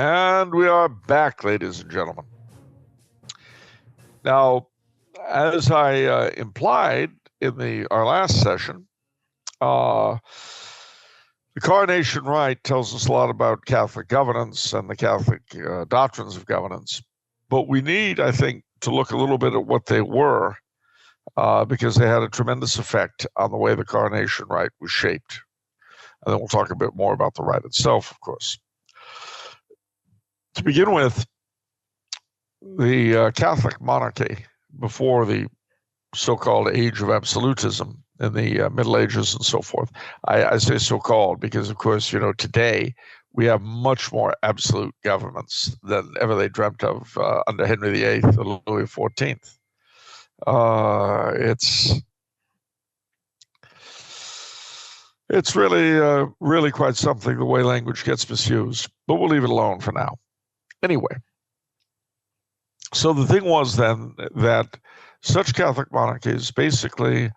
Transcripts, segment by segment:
And we are back, ladies and gentlemen. Now, as I implied in our last session, the Coronation Rite tells us a lot about Catholic governance and the Catholic doctrines of governance. But we need, I think, to look a little bit at what they were, because they had a tremendous effect on the way the Coronation Rite was shaped. And then we'll talk a bit more about the rite itself, of course. To begin with, the Catholic monarchy, before the so-called age of absolutism in the Middle Ages and so forth. I say so-called because, of course, today we have much more absolute governments than ever they dreamt of under Henry VIII or Louis XIV. It's really quite something, the way language gets misused, but we'll leave it alone for now. Anyway, so the thing was then that such Catholic monarchies basically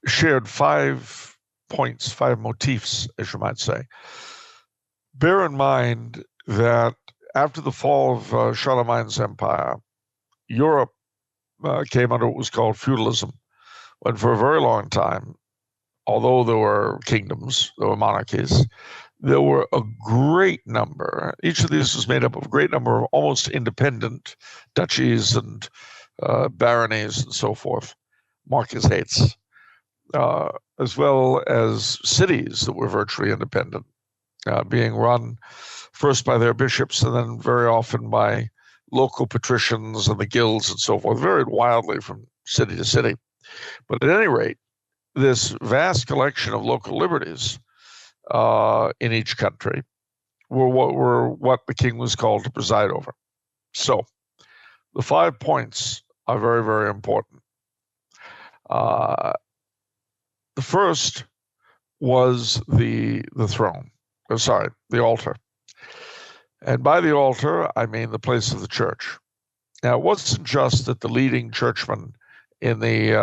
shared 5 points, 5 motifs, as you might say. Bear in mind that after the fall of Charlemagne's empire, Europe came under what was called feudalism, when for a very long time, although there were kingdoms, there were monarchies, there were a great number. Each of these was made up of a great number of almost independent duchies and baronies and so forth, marquisates, as well as cities that were virtually independent, being run first by their bishops and then very often by local patricians and the guilds and so forth, varied wildly from city to city. But at any rate, this vast collection of local liberties in each country were what the king was called to preside over. So the 5 points are very, very important. The first was the throne. The altar. And by the altar, I mean the place of the church. Now, it wasn't just that the leading churchman in the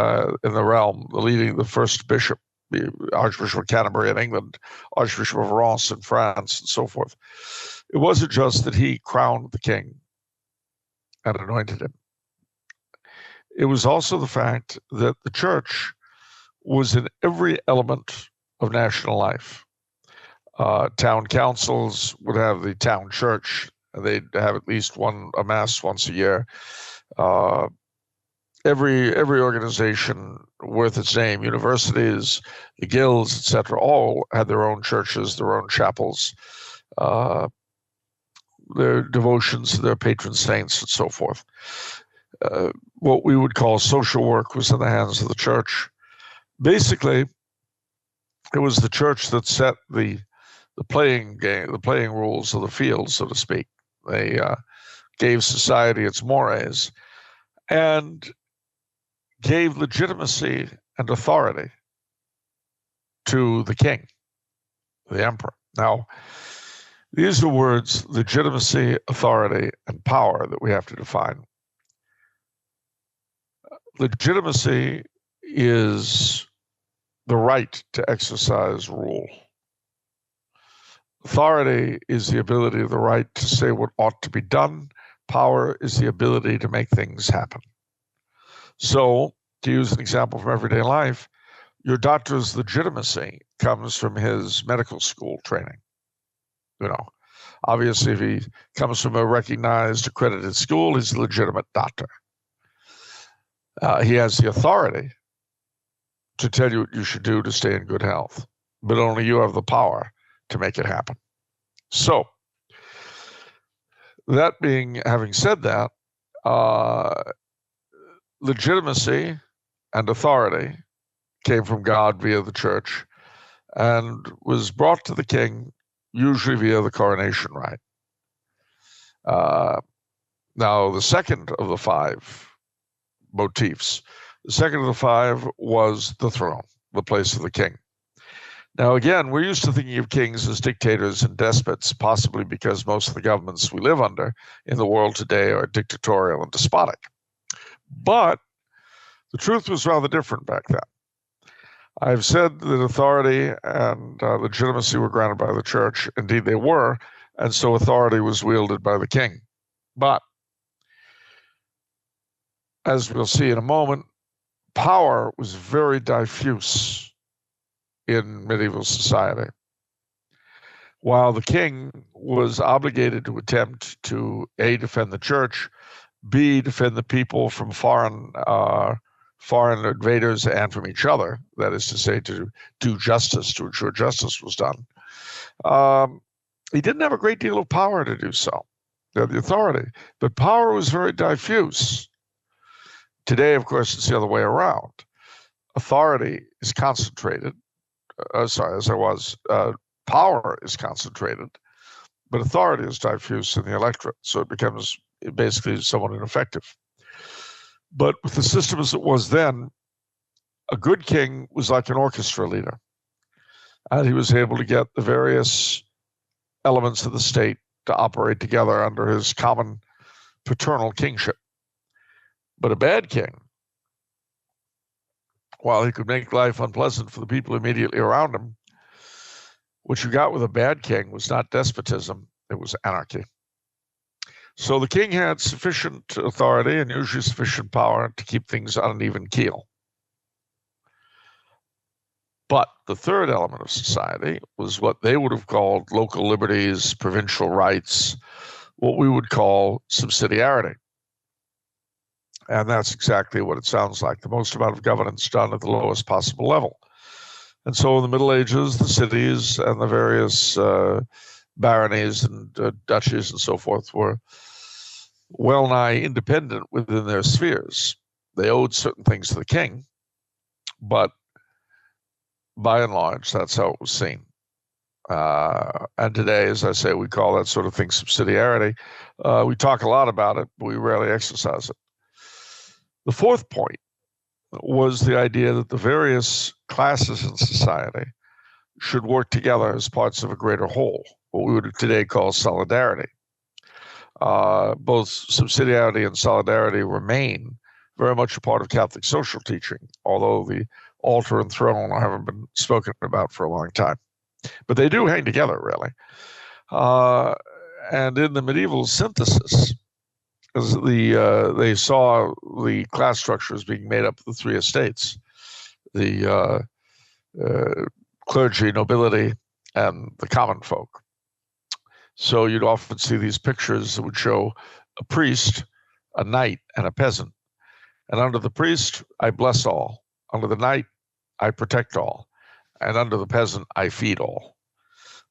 realm, the first bishop, the Archbishop of Canterbury in England, Archbishop of Reims in France, and so forth. It wasn't just that he crowned the king and anointed him. It was also the fact that the church was in every element of national life. Town councils would have the town church. They'd have at least a mass once a year. Every organization worth its name, universities, the guilds, etc., all had their own churches, their own chapels, their devotions to their patron saints, and so forth. What we would call social work was in the hands of the church. Basically, it was the church that set the playing rules of the field, so to speak. They gave society its mores and gave legitimacy and authority to the king, the emperor. Now, these are words, legitimacy, authority, and power, that we have to define. Legitimacy is the right to exercise rule. Authority is the ability of the right to say what ought to be done. Power is the ability to make things happen. So, to use an example from everyday life, your doctor's legitimacy comes from his medical school training. Obviously, if he comes from a recognized, accredited school, he's a legitimate doctor. He has the authority to tell you what you should do to stay in good health, but only you have the power to make it happen. So, having said that, legitimacy and authority came from God via the church and was brought to the king usually via the coronation rite. Now, the second of the 5 motifs, was the throne, the place of the king. Now, again, we're used to thinking of kings as dictators and despots, possibly because most of the governments we live under in the world today are dictatorial and despotic. But the truth was rather different back then. I've said that authority and legitimacy were granted by the church. Indeed, they were. and so authority was wielded by the king. But as we'll see in a moment, power was very diffuse in medieval society. While the king was obligated to attempt to A, defend the church, B, defend the people from foreign invaders and from each other, that is to say, to do justice, to ensure justice was done, he didn't have a great deal of power to do so, the authority. But power was very diffuse. Today, of course, it's the other way around. Authority is concentrated. Power is concentrated, but authority is diffuse in the electorate, so it becomes basically somewhat ineffective. But with the system as it was then, a good king was like an orchestra leader, and he was able to get the various elements of the state to operate together under his common paternal kingship. But a bad king, while he could make life unpleasant for the people immediately around him, what you got with a bad king was not despotism, it was anarchy. So the king had sufficient authority and usually sufficient power to keep things on an even keel. But the third element of society was what they would have called local liberties, provincial rights, what we would call subsidiarity. And that's exactly what it sounds like, the most amount of governance done at the lowest possible level. And so in the Middle Ages, the cities and the various baronies and duchies and so forth were well nigh independent within their spheres. They owed certain things to the king, but by and large, that's how it was seen. And today, as I say, we call that sort of thing subsidiarity. We talk a lot about it, but we rarely exercise it. The fourth point was the idea that the various classes in society should work together as parts of a greater whole, what we would today call solidarity. Both subsidiarity and solidarity remain very much a part of Catholic social teaching, although the altar and throne haven't been spoken about for a long time. But they do hang together, really. And in the medieval synthesis, they saw the class structures being made up of the three estates, the clergy, nobility, and the common folk. So you'd often see these pictures that would show a priest, a knight, and a peasant. And under the priest, I bless all. Under the knight, I protect all. And under the peasant, I feed all.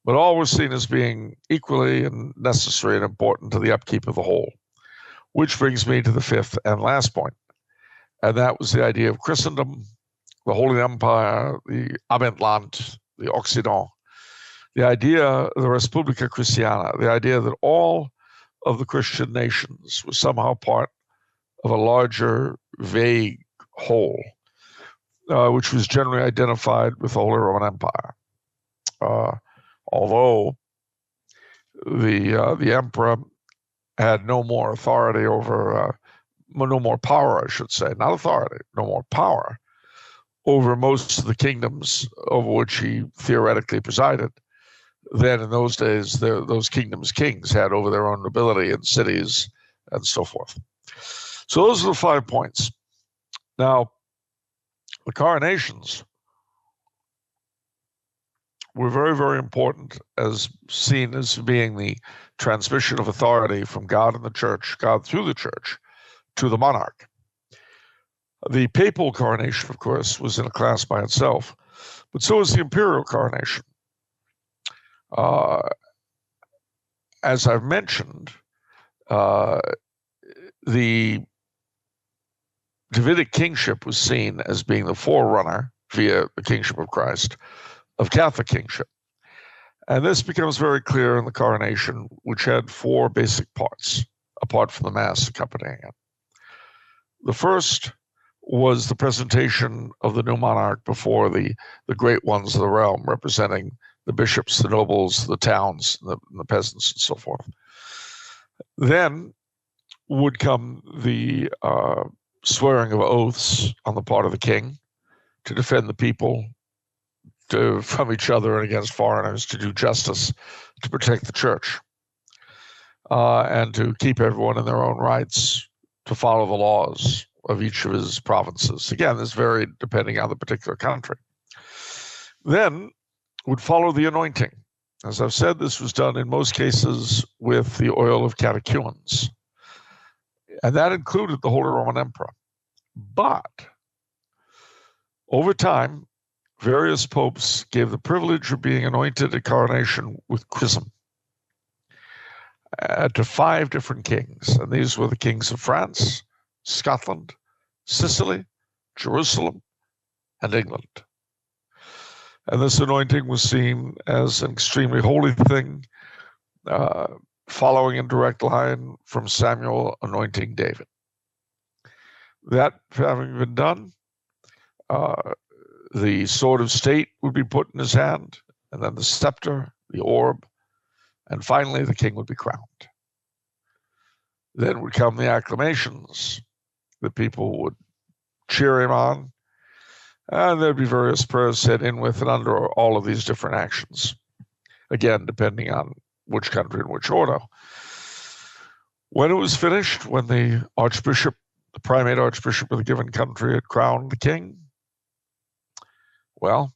But all was seen as being equally and necessary and important to the upkeep of the whole. Which brings me to the fifth and last point. And that was the idea of Christendom, the Holy Empire, the Abendland, the Occident. The idea, the Respublica Christiana, the idea that all of the Christian nations were somehow part of a larger, vague whole, which was generally identified with the Holy Roman Empire. Although the emperor had no more authority over, no more power, I should say, not authority, no more power over most of the kingdoms over which he theoretically presided. Then in those days, those kingdoms' kings had over their own nobility and cities and so forth. So those are the 5 points. Now, the coronations were very, very important, as seen as being the transmission of authority from God and the church, God through the church, to the monarch. The papal coronation, of course, was in a class by itself, but so is the imperial coronation. As I've mentioned, the Davidic kingship was seen as being the forerunner, via the kingship of Christ, of Catholic kingship. And this becomes very clear in the coronation, which had 4 basic parts, apart from the Mass accompanying it. The first was the presentation of the new monarch before the great ones of the realm, representing the bishops, the nobles, the towns, the peasants, and so forth. Then would come the swearing of oaths on the part of the king to defend the people from each other and against foreigners, to do justice, to protect the church. and to keep everyone in their own rights, to follow the laws of each of his provinces. Again, this varied depending on the particular country. Then would follow the anointing. As I've said, this was done in most cases with the oil of catechumens, and that included the Holy Roman Emperor. But over time, various popes gave the privilege of being anointed at coronation with chrism to 5 different kings, and these were the kings of France, Scotland, Sicily, Jerusalem, and England. And this anointing was seen as an extremely holy thing, following in direct line from Samuel anointing David. That having been done, the sword of state would be put in his hand, and then the scepter, the orb, and finally the king would be crowned. Then would come the acclamations. The people would cheer him on, and there'd be various prayers said in with and under all of these different actions, again, depending on which country and which order. When it was finished, when the archbishop, the primate archbishop of the given country, had crowned the king, well,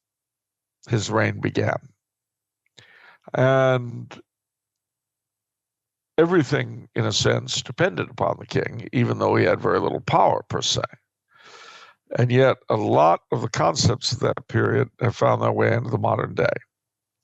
his reign began. And everything, in a sense, depended upon the king, even though he had very little power per se. And yet, a lot of the concepts of that period have found their way into the modern day.